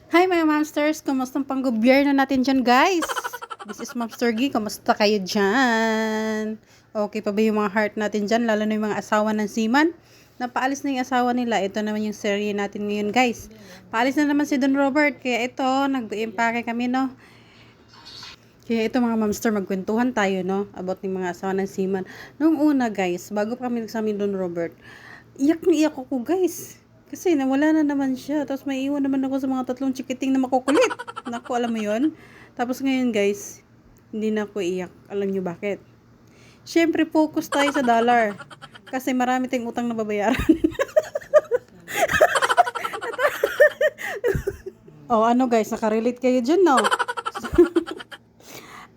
Hi mga Mamsters! Kumusta pang gobyerno natin dyan guys? This is Mamster G. Kumusta kayo dyan? Okay pa ba yung mga heart natin dyan? Lalo na yung mga asawa ng seaman? Napaalis na yung asawa nila. Ito naman yung serye natin ngayon guys. Paalis na naman si Don Robert. Kaya ito, nag-impake kami no. Kaya ito mga Mamster, magkwentuhan tayo no. About ng mga asawa ng seaman. Noong una guys, bago pa kami nagsamin Don Robert, iyak na iyak ako guys. Kasi nawala na naman siya. Tapos may iwan naman ako sa mga tatlong chikiting na makukulit. Naku, alam mo yon. Tapos ngayon guys, hindi na ako iyak. Alam nyo bakit? Siyempre, focus tayo sa dollar. Kasi marami tayong utang na babayaran. Oh, ano guys, nakarelate kayo dyan, no?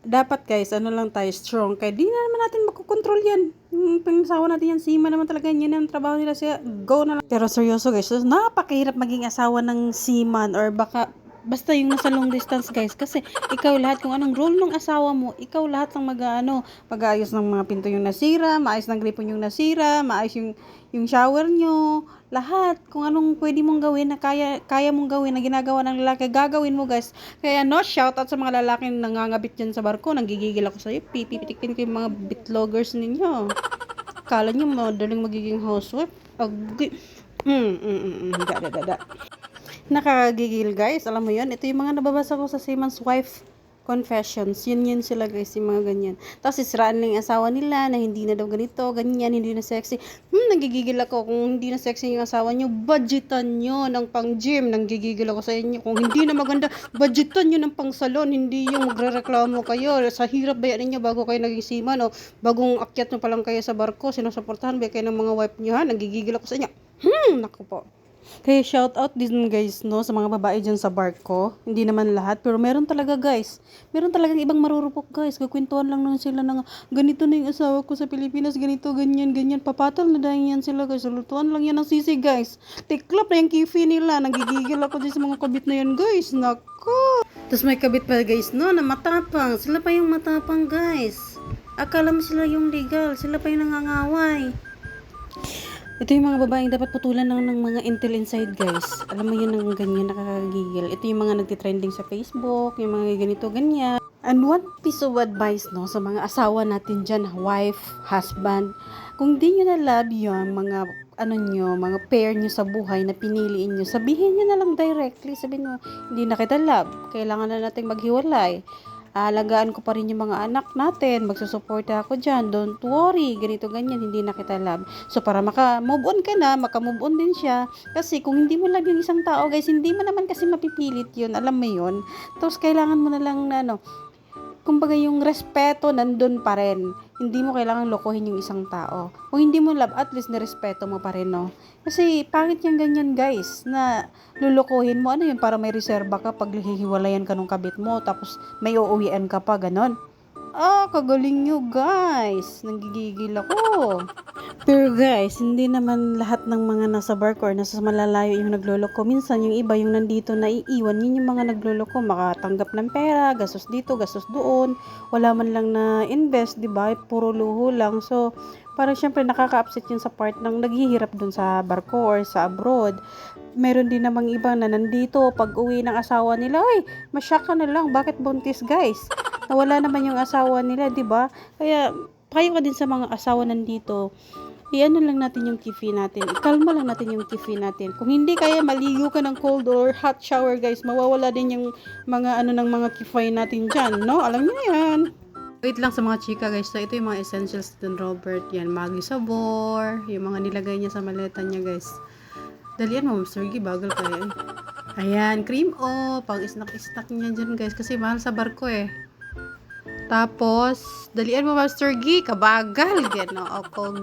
Dapat guys, ano lang tayo, strong. Kaya di na naman natin makukontrol yan. Yung pangasawa natin yan, sima naman talaga. Yan ang trabaho nila siya. Go na lang. Pero seryoso guys, napakahirap maging asawa ng seaman or basta yung nasa long distance guys. Kasi ikaw lahat, kung anong role ng asawa mo, ikaw lahat ng mag-aayos ng mga pinto yung nasira, maayos ng gripon yung nasira, maayos yung shower nyo, lahat. Kung anong pwede mong gawin na kaya mong gawin na ginagawa ng lalaki, gagawin mo guys. Kaya no, shout out sa mga lalaking nangangabit dyan sa barko. Nanggigigil ako sa'yo. Pipitikin ko yung mga bitlogers ninyo. Kala nyo madaling magiging housewife? Agi. Da. Nakakagigil guys. Alam mo yun? Ito yung mga nababasa ko sa Seaman's Wife Confessions. Yun sila guys. Yung mga ganyan. Tapos sisiraan lang yung asawa nila na hindi na daw ganito, ganyan, hindi na sexy. Nagigigil ako kung hindi na sexy yung asawa nyo. Budgetan nyo ng pang gym. Nanggigigil ako sa inyo. Kung hindi na maganda, budgetan nyo ng pang salon. Hindi yung magre-reklamo kayo. Sa hirap ba yan ninyo bago kayo naging seaman o bagong akyat nyo pa lang kayo sa barko. Sinusuportahan ba kayo ng mga wife nyo ha? Nanggigigil ako sa inyo. Naku po. Kaya shout out din guys no sa mga babae dyan sa barko. Hindi naman lahat pero meron talaga guys. Meron talagang ibang marurupok guys. Gagkwentuhan lang naman sila ng ganito na yung asawa ko sa Pilipinas, ganito, ganyan, ganyan. Papatol na dahil yan sila guys. Lutuan lang yan ng sisi guys. Tiklop na yung kifi nila. Nagigigil ako dyan sa mga kabit na yan guys. Nako. Tapos may kabit pa guys no na matapang. Sila pa yung matapang guys. Akala mo sila yung legal. Sila pa yung nangangaway. Ito yung mga babaeng dapat putulan lang ng mga intel inside guys. Alam mo yun ang ganyan, nakakagigil. Ito yung mga nagtitrending sa Facebook, yung mga ganito, ganyan. And one piece of advice no sa mga asawa natin dyan, wife, husband. Kung di nyo na love yun, mga mga pair nyo sa buhay na piniliin nyo, sabihin nyo na lang directly. Sabihin nyo, hindi na kita love. Kailangan na nating maghiwalay. Alagaan ko pa rin yung mga anak natin, magsusuporta ako dyan, don't worry, ganito ganyan, hindi na kita love. So para maka-move on ka na, maka-move on din siya, kasi kung hindi mo love yung isang tao guys, hindi mo naman kasi mapipilit yun, alam mo yun. Tapos kailangan mo na lang na kumbaga yung respeto nandun pa rin. Hindi mo kailangan lokohin yung isang tao. Kung hindi mo love, at least nirespeto mo pa rin, no? Kasi pangit yung ganyan, guys, na lulukohin mo. Ano yun, para may reserba ka pag hihiwalayan ka nung kabit mo, tapos may uuwian ka pa, ganon. Kagaling nyo, guys. Nanggigigil ako. Pero guys, hindi naman lahat ng mga nasa barko or nasa malalayo yung nagloloko. Minsan yung iba yung nandito na iiwan, yun yung mga nagloloko, makatanggap ng pera, gastos dito, gastos doon, wala man lang na invest, di ba? Puro luho lang. So, parang syempre nakaka-upset yun sa part ng naghihirap dun sa barko or sa abroad. Meron din namang iba na nandito, pag uwi ng asawa nila, ay, masyak ka na lang, bakit buntis guys? Nawala naman yung asawa nila, di ba? Kaya, payo ka din sa mga asawa nandito, iano lang natin yung kifi natin. Ikalma lang natin yung kifi natin. Kung hindi kaya maligo ka ng cold or hot shower guys, mawawala din yung mga ng mga kifay natin dyan, no? Alam niyo yan. Wait lang sa mga chika guys. So, ito yung mga essentials ni Robert. Yan, Maggi Sabor. Yung mga nilagay niya sa maleta niya guys. Dalian mo, Mr. G, bagal kayo. Ayan, cream pang snack niya dyan guys. Kasi mahal sa barko eh. Tapos, dalian mo Master G, kabagal. Yan, no?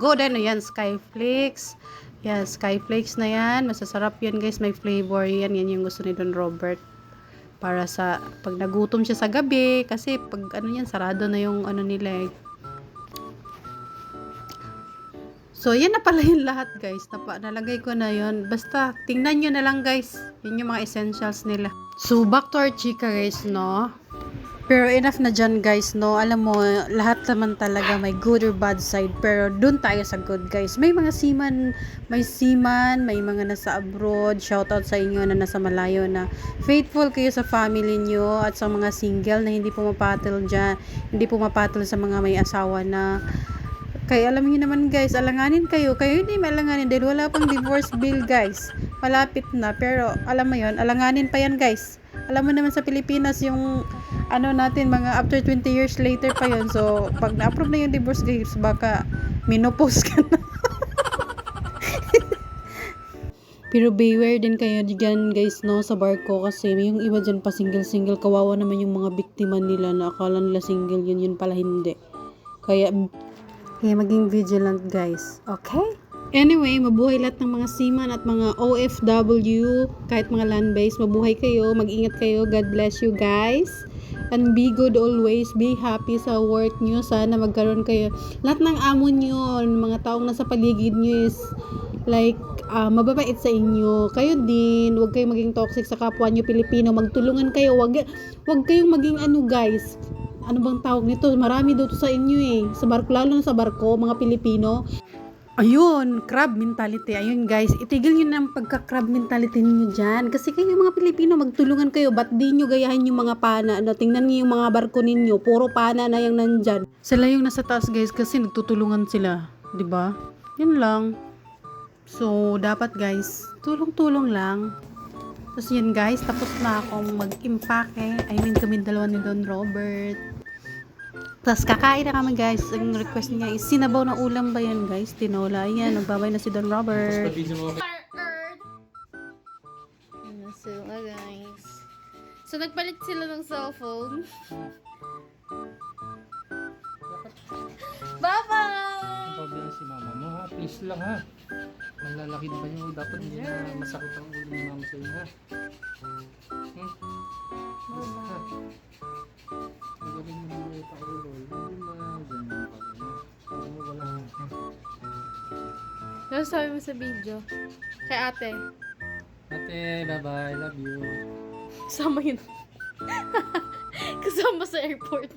Go din, no? Yan, Skyflakes. Yan, Skyflakes na yan. Masasarap yan, guys. May flavor yan. Yan yung gusto ni Don Robert. Para sa, pag nagutom siya sa gabi, kasi pag, yan, sarado na yung, nila eh. So, yan na pala yung lahat, guys. Nalagay ko na yun. Basta, tingnan nyo na lang, guys. Yun yung mga essentials nila. So, back to our chika, guys, no? Pero enough na dyan guys, no? Alam mo, lahat naman talaga may good or bad side. Pero dun tayo sa good guys. May mga seaman, may mga nasa abroad. Shoutout sa inyo na nasa malayo na faithful kayo sa family nyo at sa mga single na hindi pumapatol dyan. Hindi pumapatol sa mga may asawa na. Kaya alam niyo naman guys, alanganin kayo. Kayo hindi malanganin dahil wala pang divorce bill guys. Malapit na. Pero alam mo yon, alanganin pa yan guys. Alam mo naman sa Pilipinas yung ano natin, mga after 20 years later pa yon. So, pag na-approve na yung divorce guys, baka menopause ka na. Pero beware din kayo dyan guys, no, sa barko kasi yung iba dyan pa single-single. Kawawa naman yung mga biktima nila na akala nila single yun pala hindi. Kaya maging vigilant guys. Okay? Anyway, mabuhay lahat ng mga seaman at mga OFW, kahit mga land-based, mabuhay kayo, mag-ingat kayo, God bless you guys. And be good always, be happy sa work nyo, sana magkaroon kayo. Lahat ng amo nyo, mga taong nasa paligid nyo is like, mababait sa inyo. Kayo din, huwag kayong maging toxic sa kapwa nyo Pilipino, magtulungan kayo, wag kayong maging ano guys, ano bang tawag nito, marami daw to sa inyo sa barko, lalo na sa barko, mga Pilipino. Ayun, crab mentality. Ayun guys, itigil nyo na ang pagka-crab mentality niyo dyan. Kasi kayo mga Pilipino, magtulungan kayo. Ba't di nyo gayahin yung mga pana? Ano, tingnan nyo yung mga barko ninyo. Puro pana na yung nandyan. Sila yung nasa taas guys kasi nagtutulungan sila. 'Di ba? Yun lang. So, dapat guys, tulong-tulong lang. Tapos yun guys, tapos na akong mag-impake. Kami dalawa ni Don Robert. Tapos kakain na kami guys. Ang request niya is sinabaw na ulam ba yan guys? Tinola yan. Nagbabay na si Don Robert. So guys. So nagpalit sila ng cellphone. Bye-bye! Sabi na si mama mo ha, please lang ha. Malalaki ba yung dapat hindi na masakit ang ulo ni mama sa'yo ha. Bye-bye. Magaling mo yung paulo. Hindi na ganyan pa rin. Hindi mo wala ha. Ano sabi mo sa video? Kay ate. Ate, bye-bye. Love you. Kasama yun. Kasama sa airport.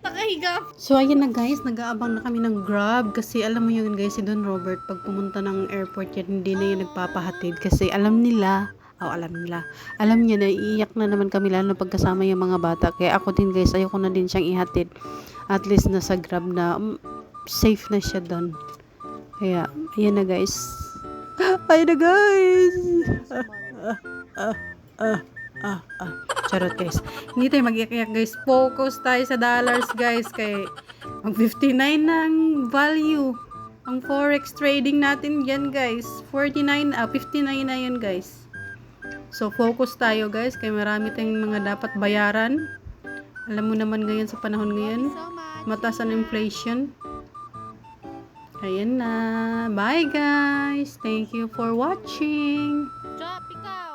Nakahiga. So ayan na guys, nag-aabang na kami ng Grab kasi alam mo yun guys, si Don Robert pag pumunta ng airport yan, hindi na yun nagpapahatid kasi alam niya na iiyak na naman kami lalo pagkasama yung mga bata. Kaya ako din guys, ayoko na din siyang ihatid. At least nasa Grab na safe na siya doon. Kaya ayan na guys. Ayan na guys. Charot guys. Hindi tayo mag-iyak guys. Focus tayo sa dollars guys. Kay mag 59 ng value. Ang forex trading natin yan guys. 59 na yun guys. So focus tayo guys. Kaya marami tayong mga dapat bayaran. Alam mo naman ngayon sa panahon ngayon. So much. Mataas ang inflation. Ayan na. Bye guys. Thank you for watching. Chop, ikaw.